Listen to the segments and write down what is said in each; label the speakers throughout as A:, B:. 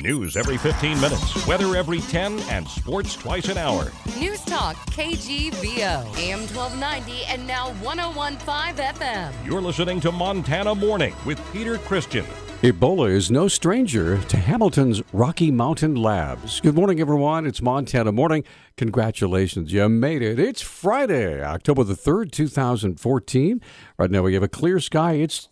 A: News every 15 minutes, weather every 10, and sports twice an hour.
B: Newstalk, KGVO, AM 1290 and now 101.5 FM.
A: You're listening to Montana Morning with Peter Christian.
C: Ebola is no stranger to Hamilton's Rocky Mountain Labs. Good morning, everyone. It's Montana Morning. Congratulations, you made it. It's Friday, October the 3rd, 2014. Right now we have a clear sky. It's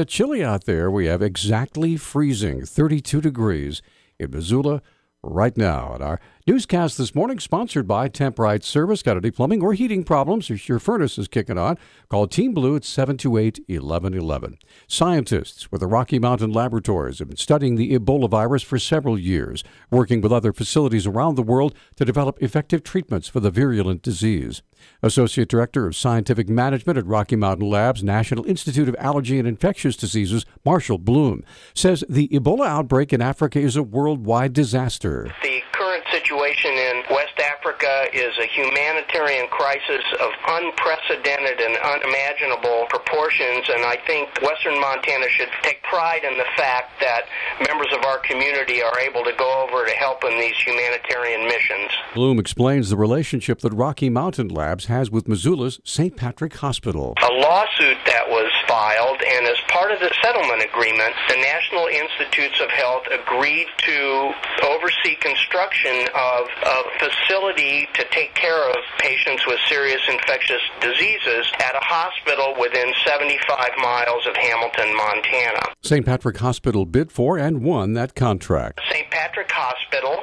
C: chilly out there. We have exactly freezing, 32 degrees in Missoula right now. And our newscast this morning sponsored by Temp-Rite Service. Got any plumbing or heating problems? If your furnace is kicking on, call Team Blue at 728-1111. Scientists with the Rocky Mountain Laboratories have been studying the Ebola virus for several years, working with other facilities around the world to develop effective treatments for the virulent disease. Associate Director of Scientific Management at Rocky Mountain Labs, National Institute of Allergy and Infectious Diseases, Marshall Bloom, says the Ebola outbreak in Africa is a worldwide disaster.
D: The current situation in West Africa is a humanitarian crisis of unprecedented and unimaginable proportions, and I think Western Montana should take pride in the fact that members of our community are able to go over to help in these humanitarian missions.
C: Bloom explains the relationship that Rocky Mountain Labs has with Missoula's St. Patrick Hospital.
D: A lawsuit that was filed, and as part of the settlement agreement, the National Institutes of Health agreed to oversee construction of a facility to take care of patients with serious infectious diseases at a hospital within 75 miles of Hamilton, Montana.
C: St. Patrick Hospital bid for and won that contract.
D: St. Patrick Hospital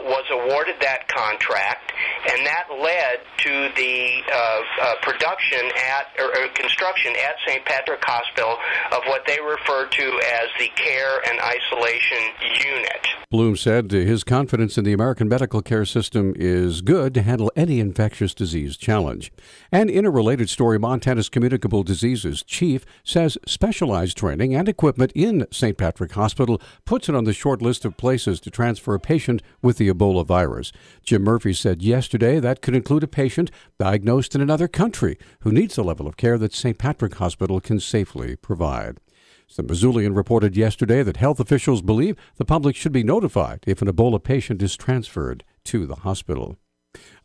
D: was awarded that contract, and that led to the construction at St. Patrick Hospital of what they refer to as the Care and Isolation Unit.
C: Bloom said his confidence in the American medical care system is good to handle any infectious disease challenge. And in a related story, Montana's communicable diseases chief says specialized training and equipment in St. Patrick Hospital puts it on the short list of places to transfer a patient with the Ebola virus. Jim Murphy said yesterday that could include a patient diagnosed in another country who needs the level of care that St. Patrick Hospital can safely provide. The Missoulian reported yesterday that health officials believe the public should be notified if an Ebola patient is transferred to the hospital.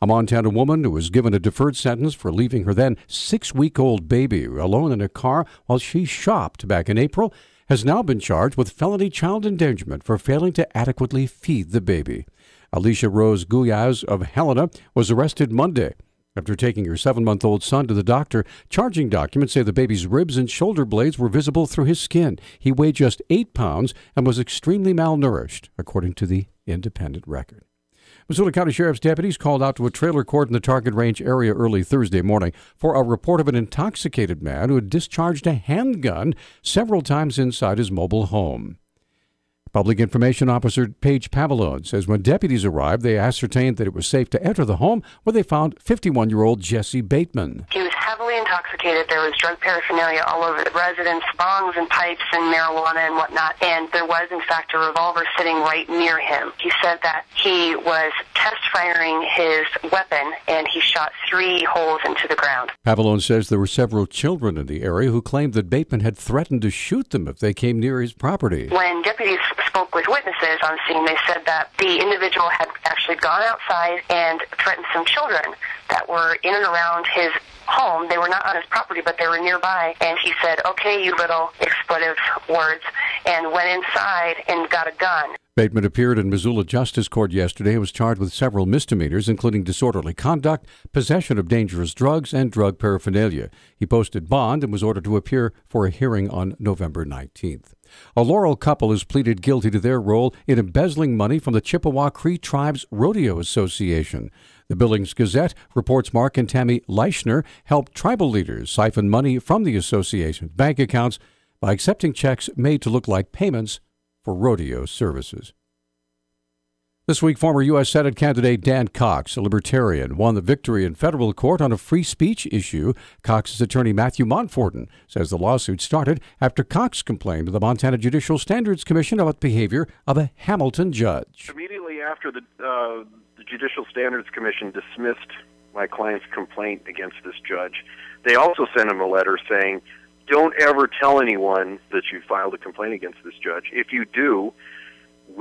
C: A Montana woman who was given a deferred sentence for leaving her then 6-week-old baby alone in a car while she shopped back in April has now been charged with felony child endangerment for failing to adequately feed the baby. Alicia Rose Guyaz of Helena was arrested Monday after taking her 7-month-old son to the doctor. Charging documents say the baby's ribs and shoulder blades were visible through his skin. He weighed just 8 pounds and was extremely malnourished, according to the Independent Record. Missoula County Sheriff's deputies called out to a trailer court in the Target Range area early Thursday morning for a report of an intoxicated man who had discharged a handgun several times inside his mobile home. Public Information Officer Paige Pavallone says when deputies arrived, they ascertained that it was safe to enter the home where they found 51-year-old Jesse Bateman.
E: He was heavily intoxicated. There was drug paraphernalia all over the residence, bongs and pipes and marijuana and whatnot, and there was, in fact, a revolver sitting right near him. He said that he was test-firing his weapon, and he shot 3 holes into the ground.
C: Pavallone says there were several children in the area who claimed that Bateman had threatened to shoot them if they came near his property.
E: When deputies spoke with witnesses on scene, they said that the individual had actually gone outside and threatened some children that were in and around his home. They were not on his property, but they were nearby, and he said, "Okay, you little," expletive words, and went inside and got a gun.
C: Bateman appeared in Missoula Justice Court yesterday and was charged with several misdemeanors, including disorderly conduct, possession of dangerous drugs, and drug paraphernalia. He posted bond and was ordered to appear for a hearing on November 19th. A Laurel couple has pleaded guilty to their role in embezzling money from the Chippewa Cree Tribes Rodeo Association. The Billings Gazette reports Mark and Tammy Leichner helped tribal leaders siphon money from the association's bank accounts by accepting checks made to look like payments for rodeo services. This week, former U.S. Senate candidate Dan Cox, a libertarian, won the victory in federal court on a free speech issue. Cox's attorney Matthew Montfordin says the lawsuit started after Cox complained to the Montana Judicial Standards Commission about the behavior of a Hamilton judge.
F: Immediately after the Judicial Standards Commission dismissed my client's complaint against this judge, they also sent him a letter saying, "Don't ever tell anyone that you filed a complaint against this judge. If you do,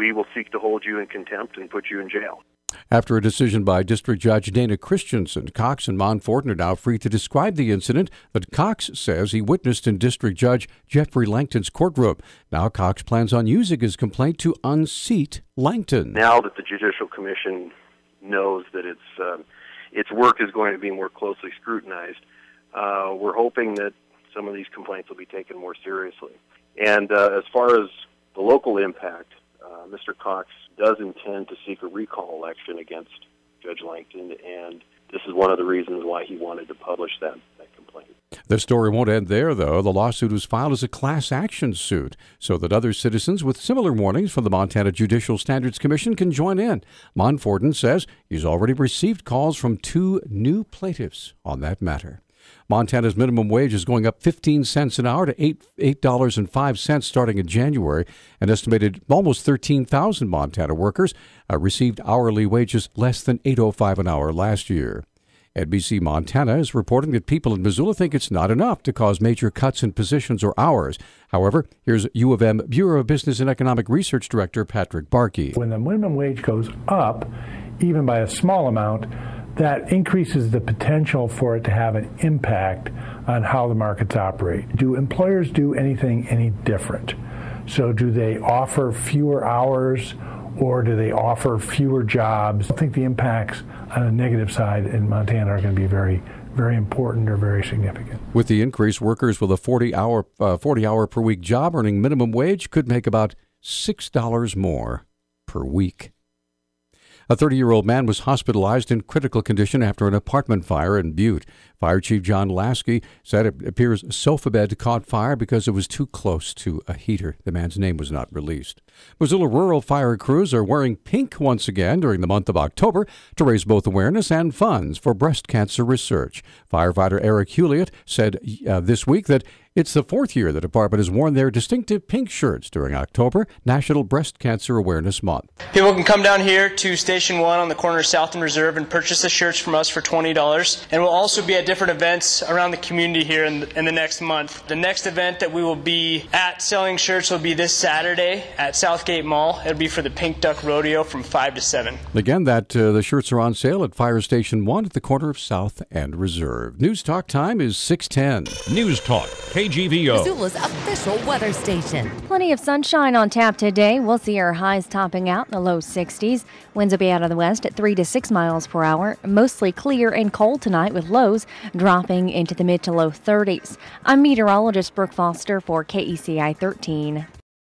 F: we will seek to hold you in contempt and put you in jail.
C: After a decision by District Judge Dana Christensen, Cox and Montfortin are now free to describe the incident that Cox says he witnessed in District Judge Jeffrey Langton's courtroom. Now Cox plans on using his complaint to unseat Langton.
F: Now that the Judicial Commission knows that its work is going to be more closely scrutinized, we're hoping that some of these complaints will be taken more seriously. And as far as the local impact, Mr. Cox does intend to seek a recall election against Judge Langton, and this is one of the reasons why he wanted to publish that complaint.
C: The story won't end there, though. The lawsuit was filed as a class action suit so that other citizens with similar warnings from the Montana Judicial Standards Commission can join in. Montfortin says he's already received calls from 2 new plaintiffs on that matter. Montana's minimum wage is going up 15 cents an hour to $8.05 starting in January. An estimated almost 13,000 Montana workers received hourly wages less than $8.05 an hour last year. NBC Montana is reporting that people in Missoula think it's not enough to cause major cuts in positions or hours. However, here's U of M Bureau of Business and Economic Research Director Patrick Barkey.
G: When the minimum wage goes up, even by a small amount, that increases the potential for it to have an impact on how the markets operate. Do employers do anything any different? So do they offer fewer hours or do they offer fewer jobs? I think the impacts on the negative side in Montana are going to be very, very important or very significant.
C: With the increase, workers with a 40-hour per week job earning minimum wage could make about $6 more per week. A 30-year-old man was hospitalized in critical condition after an apartment fire in Butte. Fire Chief John Lasky said it appears a sofa bed caught fire because it was too close to a heater. The man's name was not released. Missoula rural fire crews are wearing pink once again during the month of October to raise both awareness and funds for breast cancer research. Firefighter Eric Hewlett said this week that it's the 4th year the department has worn their distinctive pink shirts during October, National Breast Cancer Awareness Month.
H: People can come down here to Station 1 on the corner of South and Reserve and purchase the shirts from us for $20. And we'll also be at different events around the community here in the next month. The next event that we will be at selling shirts will be this Saturday at Southgate Mall. It'll be for the Pink Duck Rodeo from 5 to 7.
C: Again, the shirts are on sale at Fire Station 1 at the corner of South and Reserve. News Talk time is 6:10.
A: News Talk, KGVO.
B: Missoula's official weather station.
I: Plenty of sunshine on tap today. We'll see our highs topping out in the low 60s. Winds will be out of the west at 3 to 6 miles per hour. Mostly clear and cold tonight with lows dropping into the mid to low 30s. I'm meteorologist Brooke Foster for KECI 13.